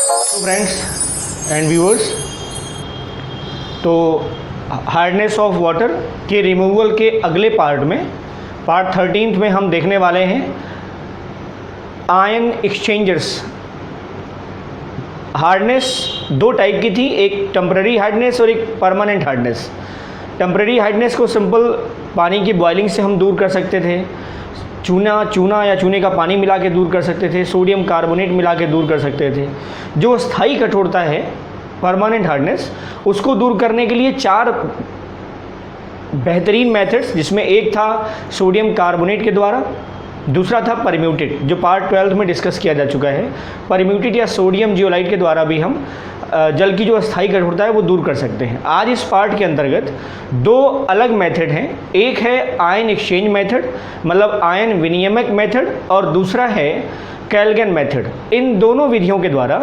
Friends and viewers, तो hardness of water के removal के अगले पार्ट में, पार्ट 13 में हम देखने वाले हैं आयन एक्सचेंजर्स। हार्डनेस दो टाइप की थी, एक टेम्पररी हार्डनेस और एक परमानेंट हार्डनेस। टेम्पररी हार्डनेस को सिंपल पानी की बॉइलिंग से हम दूर कर सकते थे, चूना या चूने का पानी मिला के दूर कर सकते थे, सोडियम कार्बोनेट मिला के दूर कर सकते थे। जो स्थायी कठोरता है परमानेंट हार्डनेस, उसको दूर करने के लिए चार बेहतरीन मेथड्स, जिसमें एक था सोडियम कार्बोनेट के द्वारा, दूसरा था परम्यूटेड जो पार्ट 12 में डिस्कस किया जा चुका है। परम्यूटेड या सोडियम जियोलाइट के द्वारा भी हम जल की जो स्थायी कठोरता है वो दूर कर सकते हैं। आज इस पार्ट के अंतर्गत दो अलग मेथड हैं, एक है आयन एक्सचेंज मेथड मतलब आयन विनियामक मेथड, और दूसरा है कैल्गन मेथड। इन दोनों विधियों के द्वारा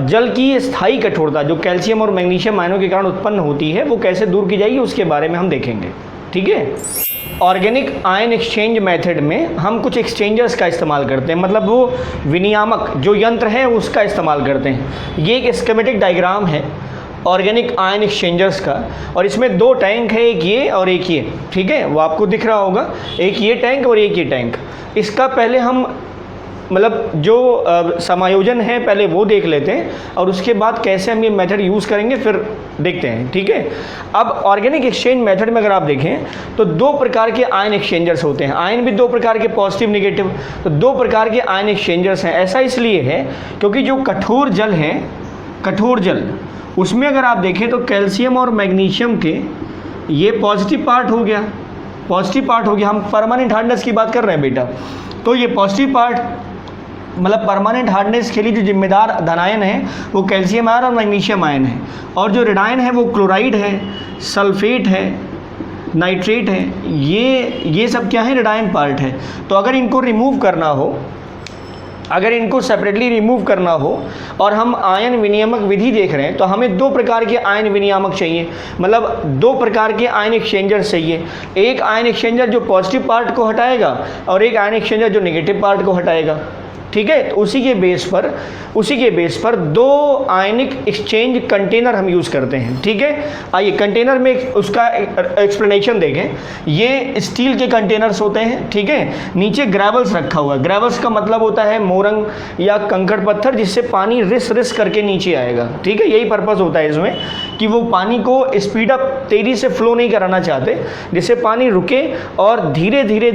जल की स्थायी कठोरता जो कैल्शियम और मैग्नीशियम आयनों के कारण उत्पन्न होती है वो कैसे दूर की जाएगी उसके बारे में हम देखेंगे। ठीक है। ऑर्गेनिक आयन एक्सचेंज मेथड में हम कुछ एक्सचेंजर्स का इस्तेमाल करते हैं, मतलब वो विनियामक जो यंत्र है उसका इस्तेमाल करते हैं। ये एक स्कीमेटिक डायग्राम है ऑर्गेनिक आयन एक्सचेंजर्स का, और इसमें दो टैंक है, एक ये और एक ये। ठीक है, वो आपको दिख रहा होगा, एक ये टैंक और एक ये टैंक। इसका पहले हम मतलब जो समायोजन है पहले वो देख लेते हैं, और उसके बाद कैसे हम ये मेथड यूज़ करेंगे फिर देखते हैं। ठीक है। अब ऑर्गेनिक एक्सचेंज मेथड में अगर आप देखें तो दो प्रकार के आयन एक्सचेंजर्स होते हैं। आयन भी दो प्रकार के, पॉजिटिव नेगेटिव, तो दो प्रकार के आयन एक्सचेंजर्स हैं। ऐसा इसलिए है क्योंकि जो कठोर जल है, कठोर जल, उसमें अगर आप देखें तो कैल्शियम और मैग्नीशियम के ये पॉजिटिव पार्ट हो गया, पॉजिटिव पार्ट हो गया। हम परमानेंट हार्डनेस की बात कर रहे हैं बेटा, तो ये पॉजिटिव पार्ट मतलब परमानेंट हार्डनेस के लिए जो जिम्मेदार धनायन है वो कैल्शियम आयन और मैग्नीशियम आयन है, और जो रेडायन है वो क्लोराइड है, सल्फेट है, नाइट्रेट है। ये सब क्या है, रेडायन पार्ट है। तो अगर इनको रिमूव करना हो, अगर इनको सेपरेटली रिमूव करना हो और हम आयन विनियामक विधि देख रहे हैं तो हमें दो प्रकार के आयन विनियामक चाहिए, मतलब दो प्रकार के आयन एक्सचेंजर चाहिए। एक आयन एक्सचेंजर जो पॉजिटिव पार्ट को हटाएगा और एक आयन एक्सचेंजर जो नेगेटिव पार्ट को हटाएगा। ठीक है। तो उसी के बेस पर दो आयनिक एक्सचेंज कंटेनर हम यूज़ करते हैं। ठीक है। आइए कंटेनर में उसका एक्सप्लेनेशन देखें। ये स्टील के कंटेनर्स होते हैं। ठीक है। नीचे ग्रेवल्स रखा हुआ है। ग्रेवल्स का मतलब होता है मोरंग या कंकड़ पत्थर, जिससे पानी रिस करके नीचे आएगा। ठीक है। यही पर्पज़ होता है इसमें कि वो पानी को स्पीड अप, तेज़ी से फ्लो नहीं कराना चाहते, जिससे पानी रुके और धीरे धीरे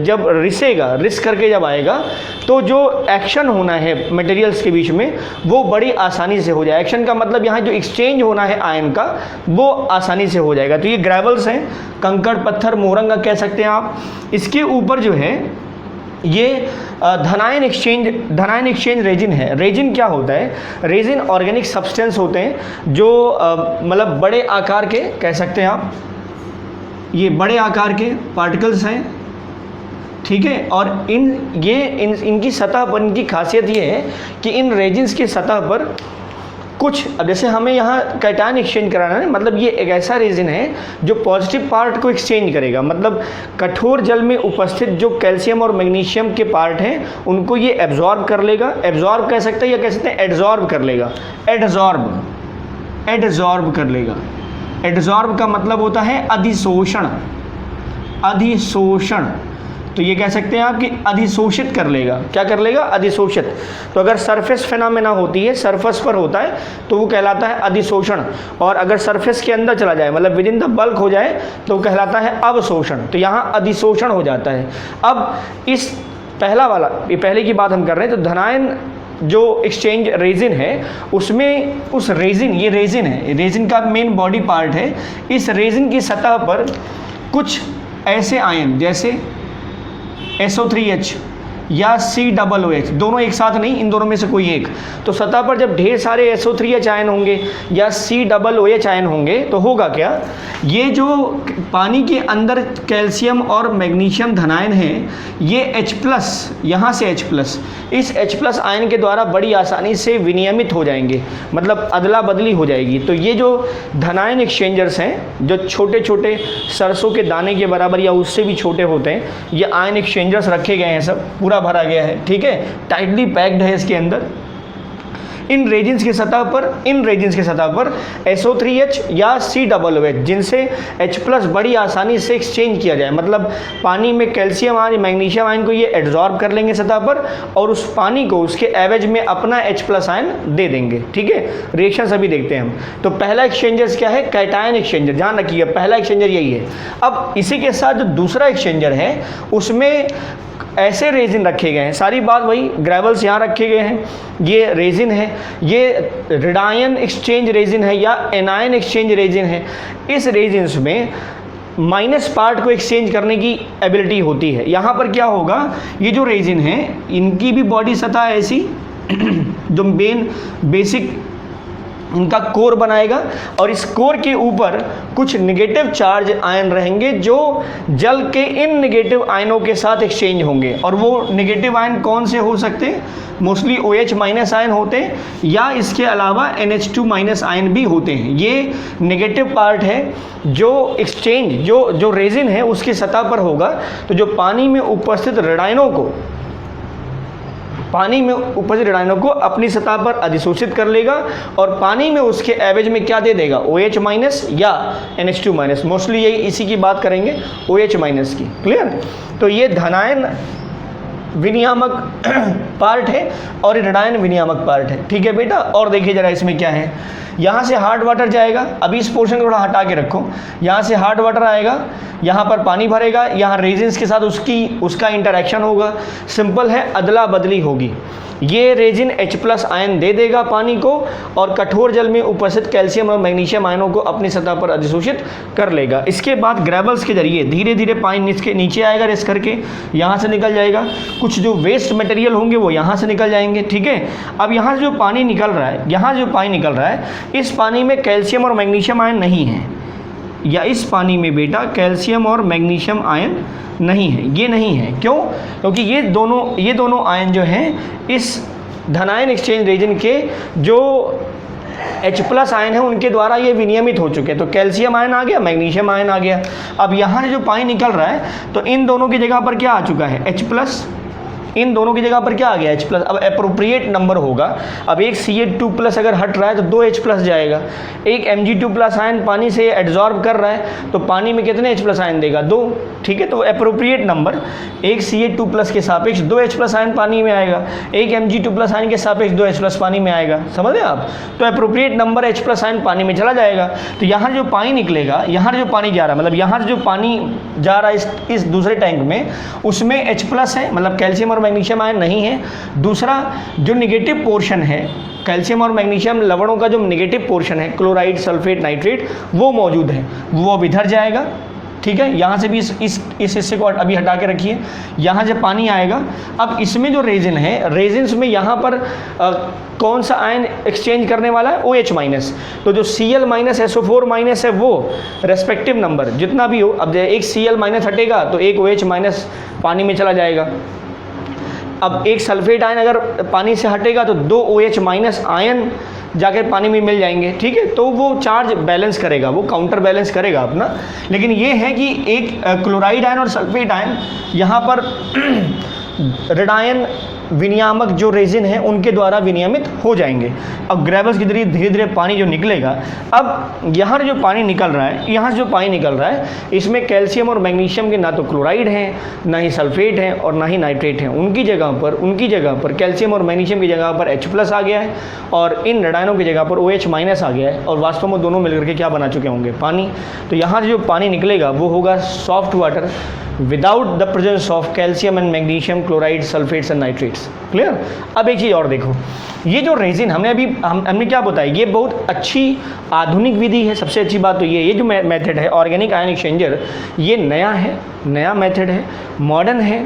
जब रिस करके जब आएगा तो जो एक्शन होना है मटेरियल्स के बीच में वो बड़ी आसानी से हो जाए। एक्शन का मतलब यहाँ जो एक्सचेंज होना है आयन का वो आसानी से हो जाएगा। तो ये ग्रेवल्स हैं, कंकड़ पत्थर, मोरंगा कह सकते हैं आप। इसके ऊपर जो है ये धनायन एक्सचेंज रेजिन है। रेजिन क्या होता है? रेजिन ऑर्गेनिक सब्सटेंस होते हैं जो मतलब बड़े आकार के कह सकते हैं आप, ये बड़े आकार के पार्टिकल्स हैं। ठीक है। और इनकी सतह पर, इनकी खासियत ये है कि इन रेजिन्स की सतह पर कुछ, अब जैसे हमें यहाँ कैटायन एक्सचेंज कराना है, मतलब ये एक ऐसा रेजिन है जो पॉजिटिव पार्ट को एक्सचेंज करेगा, मतलब कठोर जल में उपस्थित जो कैल्शियम और मैग्नीशियम के पार्ट हैं उनको ये एब्जॉर्ब कर लेगा। एब्जॉर्ब कह सकते हैं या कह सकते हैं एडजॉर्ब कर लेगा। एडजॉर्ब कर लेगा। एडजॉर्ब का मतलब होता है अधिशोषण। तो ये कह सकते हैं आप कि अधिशोषित कर लेगा। क्या कर लेगा? अधिशोषित। तो अगर सरफेस फेनामेना होती है, सरफेस पर होता है, तो वो कहलाता है अधिशोषण, और अगर सरफेस के अंदर चला जाए मतलब विद इन द बल्क हो जाए तो वो कहलाता है अवशोषण। तो यहाँ अधिशोषण हो जाता है। अब इस पहला वाला, ये पहले की बात हम कर रहे हैं, तो धनायन जो एक्सचेंज रेजिन है उसमें उस रेजिन, ये रेजिन है, रेजिन का मेन बॉडी पार्ट है। इस रेजिन की सतह पर कुछ ऐसे आयन जैसे SO3H या COOH, दोनों एक साथ नहीं, इन दोनों में से कोई एक। तो सतह पर जब ढेर सारे SO3H आयन होंगे या COOH आयन होंगे तो होगा क्या, ये जो पानी के अंदर कैल्शियम और मैग्नीशियम धनायन हैं ये H+, यहाँ से H+, इस H+ आयन के द्वारा बड़ी आसानी से विनियमित हो जाएंगे, मतलब अदला बदली हो जाएगी। तो ये जो धनायन एक्सचेंजर्स हैं जो छोटे छोटे सरसों के दाने के बराबर या उससे भी छोटे होते हैं, ये आयन एक्सचेंजर्स रखे गए हैं, सब पूरा भरा गया है। ठीक है। टाइटली पैक्ड है इसके अंदर। इन रेजिन्स की सतह पर SO3H या COOH जिनसे H+ बड़ी आसानी से एक्सचेंज किया जाए, मतलब पानी में कैल्शियम आयन मैग्नीशियम आयन को ये एब्जॉर्ब कर लेंगे सतह पर और उस पानी को उसके एवज में अपना H+ आयन दे देंगे। ठीक है, रिएक्शन सभी देखते हैं हम। तो पहला एक्सचेंजर क्या है? कैटायन एक्सचेंजर, ध्यान रखिए पहला एक्सचेंजर यही है। अब इसी के साथ जो दूसरा एक्सचेंजर है उसमें ऐसे रेजिन रखे गए हैं, सारी बात वही, ग्रेवल्स यहाँ रखे गए हैं, ये रेजिन है, ये रेडायन एक्सचेंज रेजिन है या एनायन एक्सचेंज रेजिन है। इस रेजिन्स में माइनस पार्ट को एक्सचेंज करने की एबिलिटी होती है। यहाँ पर क्या होगा, ये जो रेजिन है इनकी भी बॉडी सतह ऐसी जो बेसिक इनका कोर बनाएगा और इस कोर के ऊपर कुछ नेगेटिव चार्ज आयन रहेंगे जो जल के इन नेगेटिव आयनों के साथ एक्सचेंज होंगे। और वो नेगेटिव आयन कौन से हो सकते हैं? मोस्टली OH- आयन होते हैं या इसके अलावा NH2- आयन भी होते हैं। ये नेगेटिव पार्ट है जो एक्सचेंज जो रेजिन है उसकी सतह पर होगा। तो जो पानी में उपस्थित रेडायनों को अपनी सतह पर अधिशोषित कर लेगा और पानी में उसके एवज में क्या दे देगा? OH- या NH2-। मोस्टली यही इसी की बात करेंगे, OH- की। क्लियर? तो ये धनायन विनियामक पार्ट है और रेडायन विनियामक पार्ट है। ठीक है बेटा, और देखिए जरा इसमें क्या है। यहाँ से हार्ड वाटर जाएगा, अभी इस पोर्शन को थोड़ा हटा के रखो। यहाँ से हार्ड वाटर आएगा, यहाँ पर पानी भरेगा, यहाँ रेजिन्स के साथ उसका इंटरेक्शन होगा। सिंपल है, अदला बदली होगी। ये रेजिन H+ आयन दे देगा पानी को और कठोर जल में उपस्थित कैल्शियम और मैग्नीशियम आयनों को अपनी सतह पर अधिशोषित कर लेगा। इसके बाद ग्रेवल्स के जरिए धीरे धीरे पानी नीचे आएगा, रेस करके यहाँ से निकल जाएगा। कुछ जो वेस्ट मटेरियल होंगे वो यहाँ से निकल जाएंगे। ठीक है, अब यहाँ जो पानी निकल रहा है, इस पानी में कैल्शियम और मैग्नीशियम आयन नहीं है, या इस पानी में बेटा कैल्शियम और मैग्नीशियम आयन नहीं है। ये नहीं है, क्यों? क्योंकि ये दोनों आयन जो हैं इस धनायन एक्सचेंज रेजिन के जो H+ आयन है उनके द्वारा ये विनियमित हो चुके हैं। तो कैल्शियम आयन आ गया, मैग्नीशियम आयन आ गया। अब यहाँ जो पानी निकल रहा है तो इन दोनों की जगह पर क्या आ चुका है? H+। इन दोनों की जगह पर क्या आ गया? H+। अब अप्रोप्रिएट नंबर होगा। अब एक Ca2+ अगर हट रहा है तो 2 H+ जाएगा। एक Mg2+ आयन पानी से एड्जॉर्ब कर रहा है तो पानी में कितने H+ आयन देगा? 2। ठीक है, तो अप्रोप्रिएट नंबर एक Ca2+ के सापेक्ष 2 H+ आयन पानी में आएगा, एक Mg2+ आयन के सापेक्ष 2 H+ पानी में आएगा। समझ रहे आप? तो अप्रोप्रिएट नंबर H+ आयन पानी में चला जाएगा। तो यहाँ जो पानी निकलेगा, यहाँ जो पानी जा रहा है, मतलब यहाँ जो पानी जा रहा है इस दूसरे टैंक में, उसमें H+ है, मतलब कैल्शियम और मैग्नीशियम आयन नहीं है। दूसरा जो निगेटिव पोर्शन है, कैल्शियम और मैग्नीशियम लवणों का जो निगेटिव पोर्शन है, क्लोराइड, सल्फेट, नाइट्रेट, वो मौजूद है, वो अब इधर जाएगा। ठीक है, यहाँ से भी इस हिस्से को अभी हटा के रखिए। यहाँ जब पानी आएगा, अब इसमें जो रेजिन है, रेजिन्स में यहाँ पर कौन सा आयन एक्सचेंज करने वाला है? OH-। तो जो Cl- SO4- है वो रेस्पेक्टिव नंबर जितना भी हो, अब एक Cl- हटेगा तो एक OH- पानी में चला जाएगा। अब एक सल्फेट आयन अगर पानी से हटेगा तो 2 OH- आयन जाकर पानी में मिल जाएंगे। ठीक है, तो वो चार्ज बैलेंस करेगा, वो काउंटर बैलेंस करेगा अपना। लेकिन ये है कि एक क्लोराइड आयन और सल्फेट आयन यहाँ पर रेडायन विनियामक जो रेजिन है उनके द्वारा विनियमित हो जाएंगे। अब ग्रेवल्स की धीरे धीरे पानी जो निकलेगा, अब यहाँ जो पानी निकल रहा है, इसमें कैल्शियम और मैग्नीशियम के ना तो क्लोराइड हैं, ना ही सल्फेट हैं और ना ही नाइट्रेट हैं। उनकी जगह पर कैल्शियम और मैग्नीशियम की जगह पर H+ आ गया है और इन रेडायनों की जगह पर OH- आ गया है और वास्तव में दोनों मिलकर के क्या बना चुके होंगे? पानी। तो यहाँ जो पानी निकलेगा वो होगा soft water without the presence of calcium and magnesium, chloride, sulphates and nitrates. Clear? अब एक चीज़ और देखो, ये जो रेजिन हमने क्या बताया, ये बहुत अच्छी आधुनिक विधि है। सबसे अच्छी बात तो ये जो मेथड है ऑर्गेनिक आयन एक्सचेंजर, ये नया मेथड है, मॉडर्न है,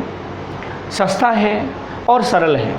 सस्ता है और सरल है।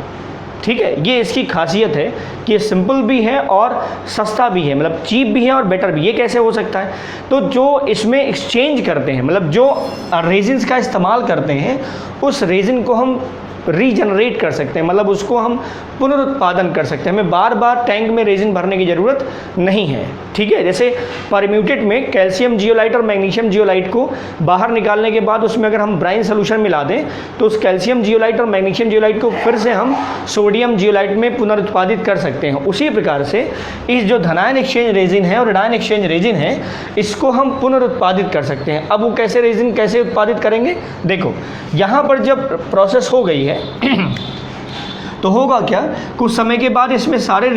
ठीक है, ये इसकी खासियत है कि ये सिंपल भी है और सस्ता भी है, मतलब चीप भी है और बेटर भी। ये कैसे हो सकता है? तो जो इसमें एक्सचेंज करते हैं, मतलब जो रेजिन्स का इस्तेमाल करते हैं, उस रेजिन को हम रीजनरेट कर सकते हैं, मतलब उसको हम पुनरुत्पादन कर सकते हैं। हमें बार बार टैंक में रेजिन भरने की ज़रूरत नहीं है, ठीक है। जैसे परम्यूटेट में कैल्शियम जियोलाइट और मैग्नीशियम जियोलाइट को बाहर निकालने के बाद उसमें अगर हम ब्राइन सोल्यूशन मिला दें तो उस कैल्शियम जियोलाइट और मैग्नीशियम जियोलाइट को फिर से हम सोडियम जियोलाइट में पुनरुत्पादित कर सकते हैं। उसी प्रकार से इस जो धनायन एक्सचेंज रेजिन है और ऋणायन एक्सचेंज रेजिन है, इसको हम पुनरुत्पादित कर सकते हैं। अब वो कैसे रेजिन कैसे उत्पादित करेंगे, देखो यहाँ पर जब प्रोसेस हो गई है तो होगा क्या, कुछ समय के बाद इसमें सारे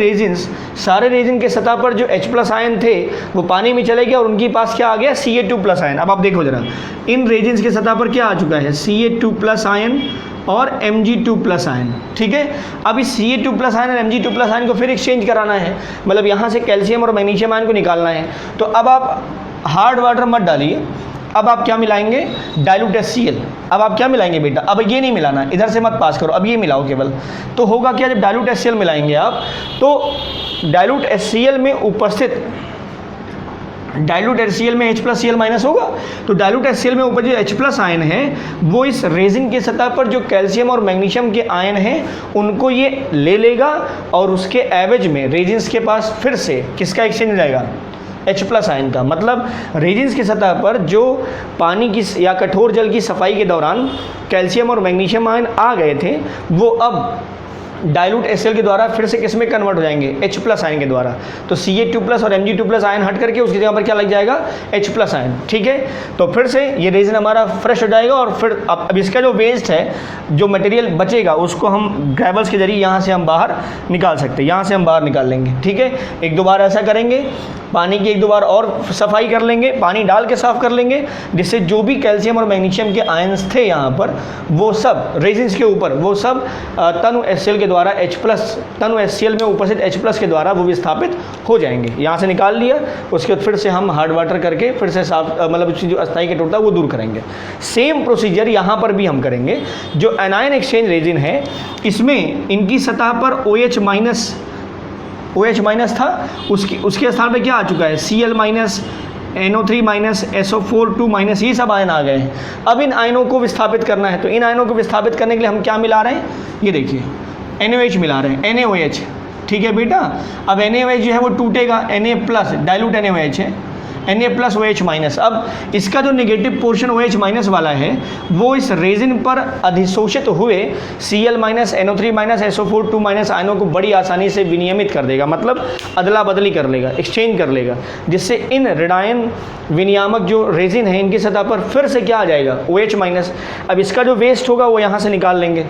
रेजिन के सतह पर जो H+ आयन थे वो पानी में चले गए और उनके पास क्या आ गया, Ca2+ आयन। अब आप देखो जरा, इन रेजिन्स के सतह पर क्या आ चुका है, Ca2+ आयन और Mg2+ आयन, ठीक है। अब इस Ca2+ आयन और Mg2+ आयन को फिर एक्सचेंज कराना है, मतलब यहाँ से कैल्शियम और मैग्नीशियम आयन को निकालना है। तो अब आप हार्ड वाटर मत डालिए, अब आप क्या मिलाएंगे, डाइल्यूट HCl। अब आप क्या मिलाएंगे बेटा, अब ये नहीं मिलाना, इधर से मत पास करो, अब ये मिलाओ केवल। तो होगा क्या, जब डाइल्यूट HCl मिलाएंगे आप, तो डाइल्यूट HCl में उपस्थित डाइल्यूट HCl में H+Cl- होगा, तो डाइल्यूट HCl में उपस्थित H+ आयन है वो इस रेजिन के सतह पर जो कैल्शियम और मैग्नीशियम के आयन हैं उनको ये ले लेगा और उसके एवज में रेजिन्स के पास फिर से किसका एक्सचेंज हो जाएगा, H+ आयन का। मतलब रेजिन्स की सतह पर जो पानी की या कठोर जल की सफाई के दौरान कैल्शियम और मैग्नीशियम आयन आ गए थे, वो अब डाइल्यूट HCl के द्वारा फिर से किस में कन्वर्ट हो जाएंगे, H+ आयन के द्वारा। तो Ca2+ और Mg2+ आयन हट करके उसकी जगह पर क्या लग जाएगा, H+ आयन, ठीक है। तो फिर से ये रेजिन हमारा फ्रेश हो जाएगा और फिर अब इसका जो वेस्ट है, जो मटेरियल बचेगा, उसको हम ग्रेवल्स के जरिए यहाँ से हम बाहर निकाल सकते हैं, यहाँ से हम बाहर निकाल लेंगे, ठीक है। 1-2 बार ऐसा करेंगे, पानी की 1-2 बार और सफाई कर लेंगे, पानी डाल के साफ़ कर लेंगे, जिससे जो भी कैल्शियम और मैग्नीशियम के आयन्स थे यहाँ पर वो सब रेजिन्स के ऊपर वो सब तनु HCl के द्वारा तनु HCl में उपस्थित H+ के द्वारा वो विस्थापित हो जाएंगे। यहाँ से निकाल लिया, उसके बाद फिर से हम हार्ड वाटर करके फिर से साफ मतलब इसकी जो अस्थायी कठोरता वो दूर करेंगे। सेम प्रोसीजर यहाँ पर भी हम करेंगे। जो एनायन एक्सचेंज रेजिन है इसमें इनकी सतह पर OH- था, उसके स्थान पे क्या आ चुका है, Cl-, NO3-, SO4 2- ये सब आयन आ गए हैं। अब इन आयनों को विस्थापित करना है, तो इन आयनों को विस्थापित करने के लिए हम क्या मिला रहे हैं, ये देखिए NaOH मिला रहे हैं, NaOH, ठीक है बेटा। अब NaOH जो है वो टूटेगा, Na+ डाइल्यूट NaOH है, Na+OH-। अब इसका जो नेगेटिव पोर्शन OH- वाला है वो इस रेजिन पर अधिशोषित हुए Cl-, NO3-, SO4 2- आयनों को बड़ी आसानी से विनियमित कर देगा, मतलब अदला बदली कर लेगा, एक्सचेंज कर लेगा, जिससे इन ऋणायन विनियामक जो रेजिन है इनकी सतह पर फिर से क्या आ जाएगा, OH-। अब इसका जो वेस्ट होगा वो यहाँ से निकाल लेंगे।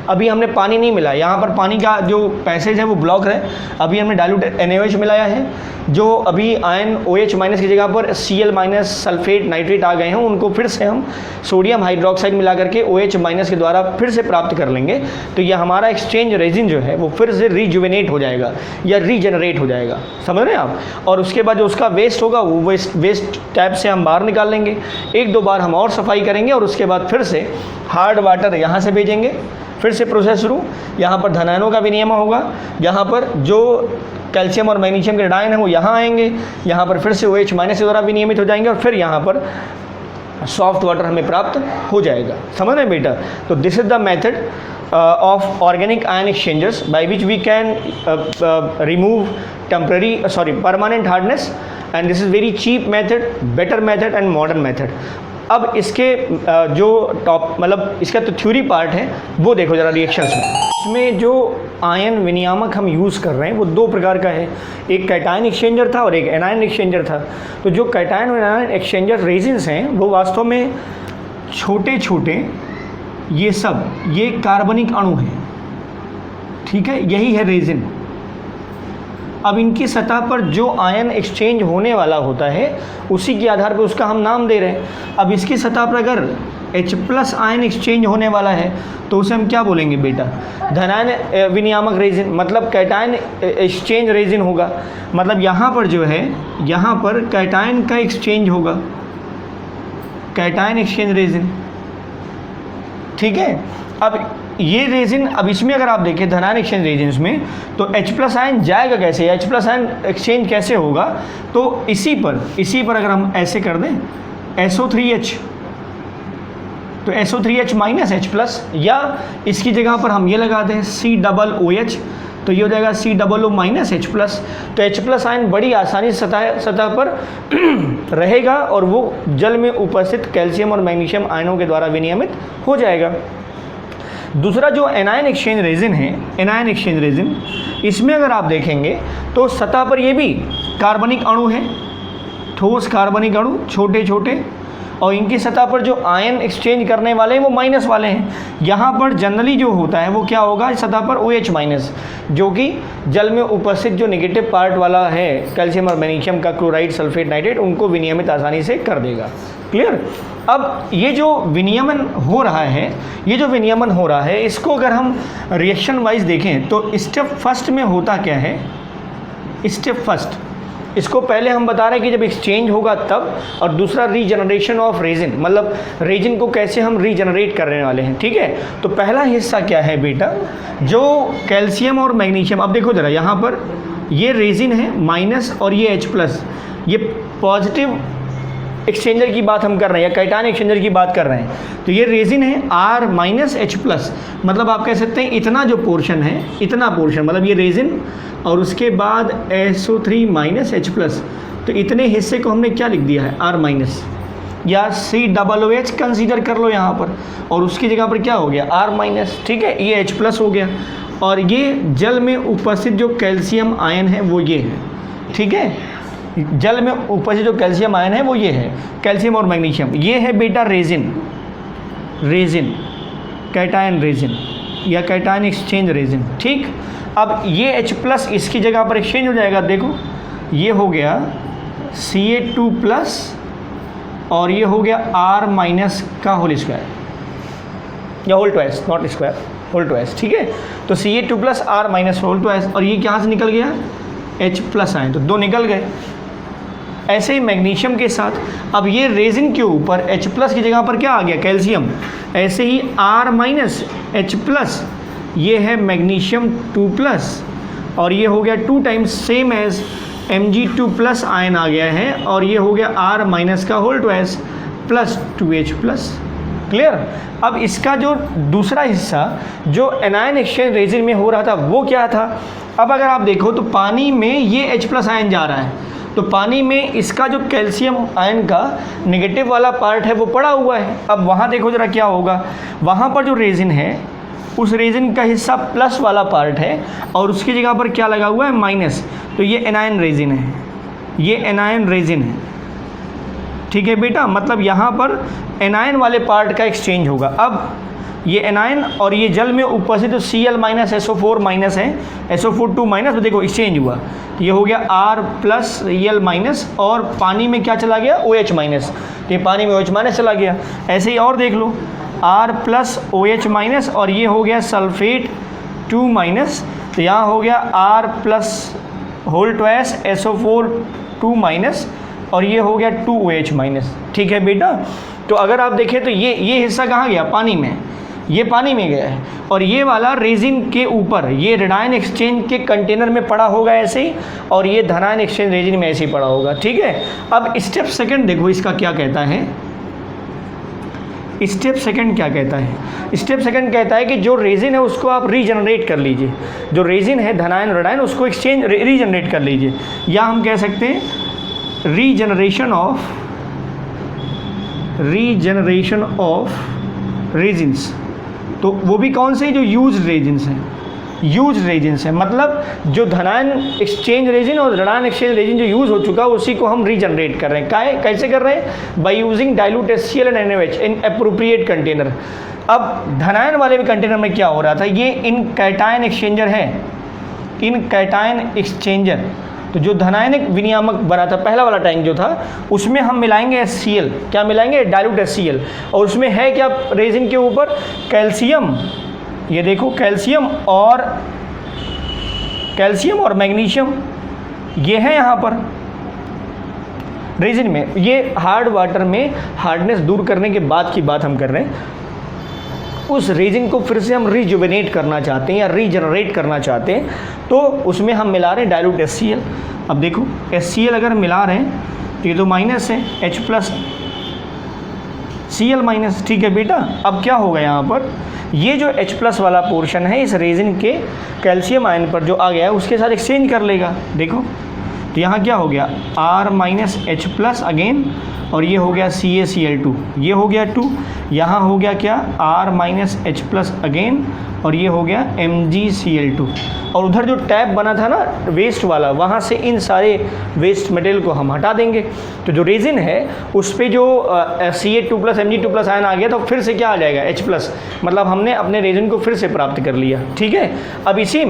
अभी हमने पानी नहीं मिला, यहाँ पर पानी का जो पैसेज है वो ब्लॉक है। अभी हमने डाइल्यूट NaOH मिलाया है, जो अभी आयन OH- की जगह पर Cl- सल्फेट नाइट्रेट आ गए हैं, उनको फिर से हम सोडियम हाइड्रोक्साइड मिला करके OH- के द्वारा फिर से प्राप्त कर लेंगे। तो यह हमारा एक्सचेंज रेजिन जो है वो फिर से रिजुवेनेट हो जाएगा या रीजनरेट हो जाएगा, समझ रहे हैं आप। और उसके बाद जो उसका वेस्ट होगा वो वेस्ट टैप से हम बाहर निकाल लेंगे। 1-2 बार हम और सफाई करेंगे और उसके बाद फिर से हार्ड वाटर यहाँ से भेजेंगे, फिर से प्रोसेस शुरू। यहाँ पर धनायनों का विनियमन होगा, यहाँ पर जो कैल्शियम और मैग्नीशियम के ऋणायन हैं वो यहाँ आएंगे, यहाँ पर फिर से OH- के द्वारा विनियमित हो जाएंगे और फिर यहाँ पर सॉफ्ट वाटर हमें प्राप्त हो जाएगा, समझ रहे हैं बेटा। तो this is the method of organic ion exchangers by which we can remove permanent hardness, and this is very cheap method, better method and modern method. अब इसके जो मतलब इसका तो थ्योरी पार्ट है वो देखो ज़रा रिएक्शंस में। इसमें जो आयन विनियामक हम यूज़ कर रहे हैं वो 2 प्रकार का है, एक कैटायन एक्सचेंजर था और एक एनायन एक्सचेंजर था। तो जो कैटायन और एनायन एक्सचेंजर रेजिन्स हैं वो वास्तव में छोटे छोटे ये कार्बनिक अणु हैं, ठीक है, यही है रेजिन। अब इनकी सतह पर जो आयन एक्सचेंज होने वाला होता है उसी के आधार पर उसका हम नाम दे रहे हैं। अब इसकी सतह पर अगर H+ आयन एक्सचेंज होने वाला है तो उसे हम क्या बोलेंगे बेटा, धनायन विनियामक रेजिन, मतलब कैटायन एक्सचेंज रेजिन होगा। मतलब यहाँ पर जो है यहाँ पर कैटायन का एक्सचेंज होगा, कैटायन एक्सचेंज रेजिन, ठीक है। अब ये रेजिन, अब इसमें अगर आप देखें धनायन एक्सचेंज रेजिन्स में तो H+ आयन जाएगा कैसे, H+ आयन एक्सचेंज कैसे होगा, तो इसी पर अगर हम ऐसे कर दें SO3H, तो SO3H माइनस H प्लस, या इसकी जगह पर हम ये लगा दें COOH, तो ये हो जाएगा COO माइनस H प्लस। तो H प्लस आयन बड़ी आसानी से सतह पर रहेगा और वो जल में उपस्थित कैल्शियम और मैग्नीशियम आयनों के द्वारा विनियमित हो जाएगा। दूसरा जो एनायन एक्सचेंज रेजिन है, एनायन एक्सचेंज रेजिन, इसमें अगर आप देखेंगे तो सतह पर ये भी कार्बनिक अणु हैं, ठोस कार्बनिक अणु छोटे छोटे, और इनकी सतह पर जो आयन एक्सचेंज करने वाले हैं वो माइनस वाले हैं। यहाँ पर जनरली जो होता है वो क्या होगा, सतह पर OH माइनस, जो कि जल में उपस्थित जो नेगेटिव पार्ट वाला है कैल्शियम और मैग्नीशियम का, क्लोराइड, सल्फेट, नाइट्रेट, उनको विनियमित आसानी से कर देगा। क्लियर। अब ये जो विनियमन हो रहा है, ये जो विनियमन हो रहा है, इसको अगर हम रिएक्शन वाइज देखें तो स्टेप फर्स्ट में होता क्या है, स्टेप फर्स्ट, इसको पहले हम बता रहे हैं कि जब एक्सचेंज होगा तब, और दूसरा रीजनरेशन ऑफ रेजिन, मतलब रेजिन को कैसे हम रीजनरेट करने वाले हैं। ठीक है, तो पहला हिस्सा क्या है बेटा, जो कैल्शियम और मैग्नीशियम, अब देखो जरा यहाँ पर ये रेजिन है माइनस और ये H प्लस, ये पॉजिटिव एक्सचेंजर की बात हम कर रहे हैं या कैटायन एक्सचेंजर की बात कर रहे हैं। तो ये रेजिन है R माइनस H प्लस, मतलब आप कह सकते हैं इतना जो पोर्शन है, इतना पोर्शन, मतलब ये रेजिन और उसके बाद SO3 माइनस H प्लस, तो इतने हिस्से को हमने क्या लिख दिया है, R माइनस, या COOH कंसीडर कर लो यहाँ पर, और उसकी जगह पर क्या हो गया, R माइनस। ठीक है, ये H प्लस हो गया, और ये जल में उपस्थित जो कैल्शियम आयन है वो ये है। ठीक है, जल में उपस्थित जो कैल्शियम आयन है वो ये है, कैल्शियम और मैग्नीशियम। ये है बेटा रेजिन, रेजिन कैटायन रेजिन या कैटायन एक्सचेंज रेजिन। ठीक, अब ये H प्लस इसकी जगह पर एक्सचेंज हो जाएगा। देखो ये हो गया Ca2 प्लस और ये हो गया R माइनस का होल स्क्वायर या whole twice, not square, whole twice. ठीक है, तो Ca2 plus R minus whole twice, और ये कहाँ से निकल गया, H प्लस आए, तो दो निकल गए। ऐसे ही मैग्नीशियम के साथ, अब ये रेजिन के ऊपर H प्लस की जगह पर क्या आ गया, कैल्शियम, ऐसे ही R माइनस H प्लस, ये है मैग्नीशियम 2 प्लस, और ये हो गया 2 times same as Mg2 plus ion आ गया है, और ये हो गया R माइनस का whole twice plus 2H plus. Clear. अब इसका जो दूसरा हिस्सा जो एनायन एक्सचेंज रेजिन में हो रहा था वो क्या था, अब अगर आप देखो तो पानी में ये H प्लस आयन जा रहा है, तो पानी में इसका जो कैल्शियम आयन का नेगेटिव वाला पार्ट है वो पड़ा हुआ है। अब वहाँ देखो जरा क्या होगा, वहाँ पर जो रेजिन है उस रेजिन का हिस्सा प्लस वाला पार्ट है और उसकी जगह पर क्या लगा हुआ है, माइनस, तो ये एनायन रेजिन है, ये एनायन रेजिन है। ठीक है बेटा, मतलब यहाँ पर एनायन वाले पार्ट का एक्सचेंज होगा। अब ये एनायन और ये जल में उपस्थित तो Cl माइनस SO4 माइनस है, SO4 2 माइनस, तो देखो एक्सचेंज हुआ, तो ये हो गया R प्लस Cl माइनस, और पानी में क्या चला गया, OH माइनस, तो ये पानी में OH माइनस चला गया। ऐसे ही और देख लो, R प्लस OH माइनस, और ये हो गया सल्फेट 2 माइनस, तो यहाँ हो गया R plus whole twice SO4 2 minus, और ये हो गया 2OH माइनस। ठीक है बेटा, तो अगर आप देखें तो ये हिस्सा कहाँ गया, पानी में, ये पानी में गया है, और ये वाला रेजिन के ऊपर ये रेडायन एक्सचेंज के कंटेनर में पड़ा होगा ऐसे ही, और ये धनायन एक्सचेंज रेजिन में ऐसे ही पड़ा होगा। ठीक है, अब स्टेप सेकंड देखो इसका क्या कहता है, स्टेप सेकंड क्या कहता है, स्टेप सेकंड कहता है कि जो रेजिन है उसको आप रीजनरेट कर लीजिए, जो रेजिन है धनायन रेडायन उसको एक्सचेंज रीजनरेट कर लीजिए, या हम कह सकते हैं रीजनरेशन ऑफ रेजिन्स। तो वो भी कौन से, जो यूज रेजिन्स हैं, यूज रेजिन्स है, मतलब जो धनायन एक्सचेंज रेजिन और रेडायन एक्सचेंज रेजिन जो यूज़ हो चुका है उसी को हम रीजनरेट कर रहे हैं। कैसे कर रहे हैं, by using dilute HCl and NaOH in appropriate container. अब धनायन वाले भी कंटेनर में क्या हो रहा था, ये इन कैटायन एक्सचेंजर है, इन कैटायन एक्सचेंजर, तो जो धनायनिक विनियामक बना था पहला वाला टैंक जो था उसमें हम मिलाएंगे HCl, क्या मिलाएंगे, डाइल्यूट HCl, और उसमें है क्या रेजिन के ऊपर, कैल्शियम, ये देखो कैल्शियम और मैग्नीशियम, ये है यहाँ पर रेजिन में। ये हार्ड वाटर में हार्डनेस दूर करने के बाद की बात हम कर रहे हैं, उस रेजिन को फिर से हम रिजुवेनेट करना चाहते हैं या रीजनरेट करना चाहते हैं, तो उसमें हम मिला रहे हैं डाइल्यूट HCl। अब देखो HCl अगर मिला रहे हैं तो ये तो माइनस है, H प्लस Cl माइनस, ठीक है बेटा। अब क्या होगा यहाँ पर, ये जो H प्लस वाला पोर्शन है इस रेजिन के कैल्शियम आयन पर जो आ गया है उसके साथ एक्सचेंज कर लेगा। देखो तो यहाँ क्या हो गया, R minus H plus again, और ये हो गया CaCl2, ये हो गया 2, यहाँ हो गया क्या, R minus H plus again, और ये हो गया MgCl2। और उधर जो टैप बना था ना वेस्ट वाला, वहाँ से इन सारे वेस्ट मटेरियल को हम हटा देंगे। तो जो रेजिन है उस पर जो Ca2 plus Mg2 plus ion आ गया तो फिर से क्या आ जाएगा, H प्लस, मतलब हमने अपने रेजिन को फिर से प्राप्त कर लिया। ठीक है, अब इसी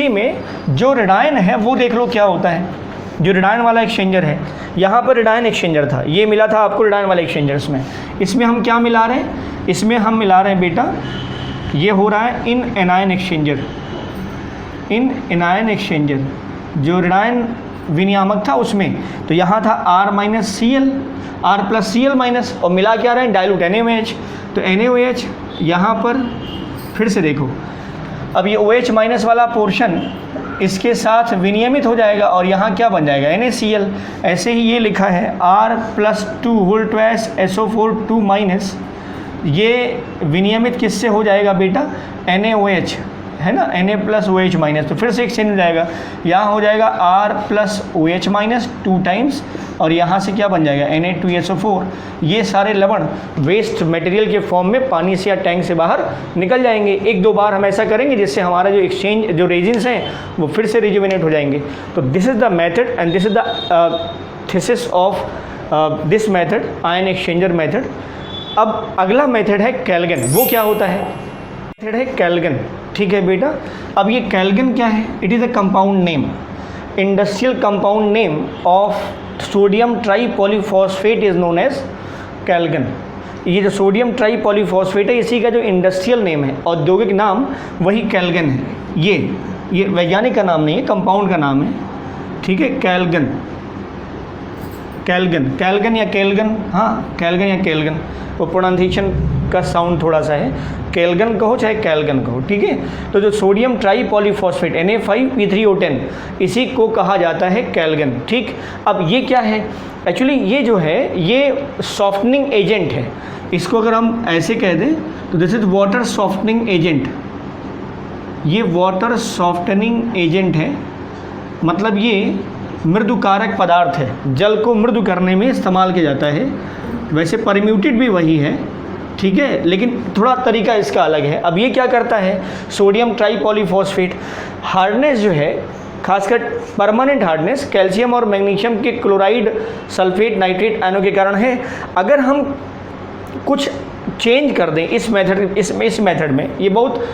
में जो रेडायन है वो देख लो क्या होता है। जो रेडायन वाला एक्सचेंजर है, यहाँ पर रेडायन एक्सचेंजर था, ये मिला था आपको रेडायन वाले एक्सचेंजर्स में। इसमें हम क्या मिला रहे हैं, इसमें हम मिला रहे हैं बेटा, ये हो रहा है इन एनायन एक्सचेंजर, इन एनायन एक्सचेंजर जो रेडायन विनियामक था उसमें। तो यहाँ था R minus Cl, R plus Cl minus, और मिला क्या रहे हैं, डाइल्यूट NaOH। तो NaOH यहाँ पर फिर से देखो, अब ये OH माइनस वाला पोर्शन इसके साथ विनियमित हो जाएगा और यहाँ क्या बन जाएगा, NaCl। ऐसे ही ये लिखा है R plus 2 whole twice SO4 2 minus, ये विनियमित किससे हो जाएगा बेटा, NaOH है ना, Na प्लस OH माइनस। तो फिर से एक्सचेंज हो जाएगा, यहाँ हो जाएगा R plus OH minus 2 times, और यहाँ से क्या बन जाएगा, Na2SO4। ये सारे लवण वेस्ट मटेरियल के फॉर्म में पानी से या टैंक से बाहर निकल जाएंगे। एक दो बार हम ऐसा करेंगे जिससे हमारा जो एक्सचेंज जो रेजिन्स हैं वो फिर से रिजुविनेट हो जाएंगे। तो this is the method and this is the thesis of this method, ion exchanger method. अब अगला मेथड है कैल्गन। वो क्या होता है, मेथड है कैल्गन। ठीक है बेटा, अब ये कैल्गन क्या है, it is a compound name, industrial compound name of sodium tripolyphosphate is known as Calgon. ये जो सोडियम ट्राईपॉलीफॉस्फेट है इसी का जो इंडस्ट्रियल नेम है, औद्योगिक नाम वही कैल्गन है। ये वैज्ञानिक का नाम नहीं है, कंपाउंड का नाम है। ठीक है, कैल्गन, कैल्गन, कैल्गन या कैल्गन, हाँ कैल्गन या कैल्गन, वो प्रोनाउंसिएशन का साउंड थोड़ा सा है, कैल्गन कहो चाहे कैल्गन कहो। ठीक है, तो जो सोडियम ट्राईपॉलीफॉस्फेट Na5P3O10 इसी को कहा जाता है कैल्गन। ठीक, अब ये क्या है, एक्चुअली ये जो है ये सॉफ्टनिंग एजेंट है। इसको अगर हम ऐसे कह दें तो this is water softening agent. ये वाटर सॉफ्टनिंग एजेंट है, मतलब ये मृदुकारक पदार्थ है, जल को मृदु करने में इस्तेमाल किया जाता है। वैसे परम्यूटेड भी वही है, ठीक है, लेकिन थोड़ा तरीका इसका अलग है। अब ये क्या करता है, सोडियम ट्राईपॉलीफॉस्फेट हार्डनेस जो है, खासकर परमानेंट हार्डनेस कैल्शियम और मैग्नीशियम के क्लोराइड, सल्फेट, नाइट्रेट आयनों के कारण है। अगर हम कुछ चेंज कर दें इस मेथड में, ये बहुत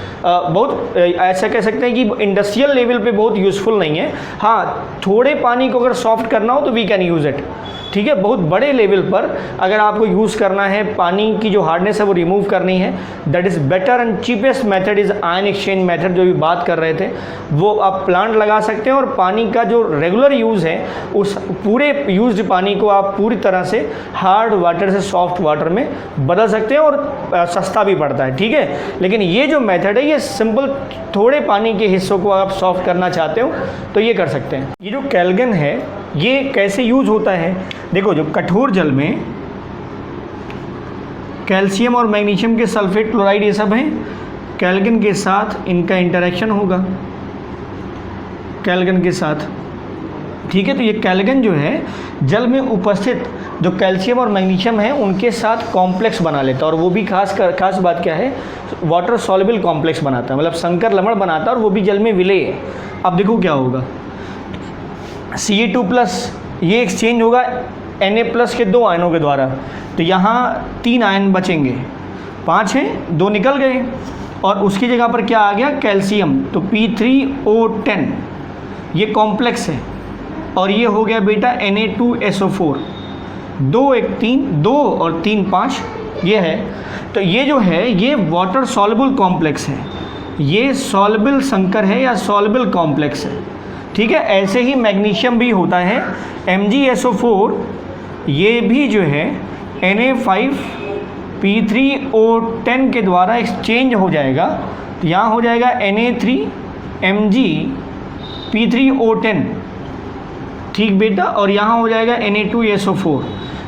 ऐसा कह सकते हैं कि इंडस्ट्रियल लेवल पे बहुत यूज़फुल नहीं है। हाँ, थोड़े पानी को अगर सॉफ्ट करना हो तो वी कैन यूज़ इट। ठीक है, बहुत बड़े लेवल पर अगर आपको यूज़ करना है, पानी की जो हार्डनेस है वो रिमूव करनी है, that is better and cheapest method is ion exchange method, जो भी बात कर रहे थे। वो आप प्लांट लगा सकते हैं और पानी का जो रेगुलर यूज़ है उस पूरे यूज्ड पानी को आप पूरी तरह से हार्ड वाटर से सॉफ्ट वाटर में बदल सकते हैं और सस्ता भी पड़ता है। ठीक है, लेकिन ये जो मेथड है ये सिंपल, थोड़े पानी के हिस्सों को आप सॉफ्ट करना चाहते हो तो ये कर सकते हैं। ये जो कैल्गन है ये कैसे यूज़ होता है, देखो जो कठोर जल में कैल्शियम और मैग्नीशियम के सल्फेट, क्लोराइड ये सब हैं, कैल्गन के साथ इनका इंटरेक्शन होगा, कैल्गन के साथ। ठीक है, तो ये कैल्गन जो है जल में उपस्थित जो कैल्शियम और मैग्नीशियम है उनके साथ कॉम्प्लेक्स बना लेता है, और वो भी खास बात क्या है, वाटर सॉल्युबल कॉम्प्लेक्स बनाता है, मतलब संकर लवण बनाता है, और वो भी जल में विलेय। अब देखो क्या होगा, Ca2 प्लस ये एक्सचेंज होगा Na प्लस के 2 आयनों के द्वारा, तो यहाँ 3 आयन बचेंगे, 5 हैं, 2 निकल गए, और उसकी जगह पर क्या आ गया, कैल्शियम, तो P3O10 ये कॉम्प्लेक्स है, और ये हो गया बेटा Na2SO4, 2 1 3, 2 और 3 5 ये है। तो ये जो है ये वाटर सॉल्युबल कॉम्प्लेक्स है, ये सॉल्युबल संकर है या सॉल्युबल कॉम्प्लेक्स है। ठीक है, ऐसे ही मैग्नीशियम भी होता है, MgSO4 ये भी जो है Na5P3O10 के द्वारा एक्सचेंज हो जाएगा, तो यहाँ हो जाएगा Na3MgP3O10। ठीक बेटा, और यहाँ हो जाएगा Na2SO4,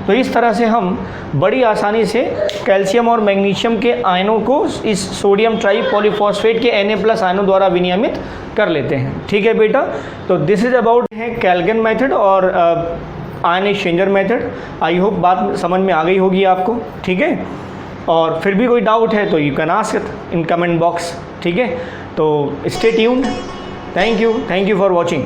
तो इस तरह से हम बड़ी आसानी से कैल्शियम और मैग्नीशियम के आयनों को इस सोडियम ट्राईपॉलीफॉस्फेट के Na+ आयनों द्वारा विनियमित कर लेते हैं। ठीक है बेटा, तो दिस इज अबाउट है कैल्गन मेथड और ion exchanger method. I hope बात समझ में आ गई होगी आपको। ठीक है, और फिर भी कोई डाउट है तो you can ask in comment box. ठीक है, तो stay tuned. Thank you for watching.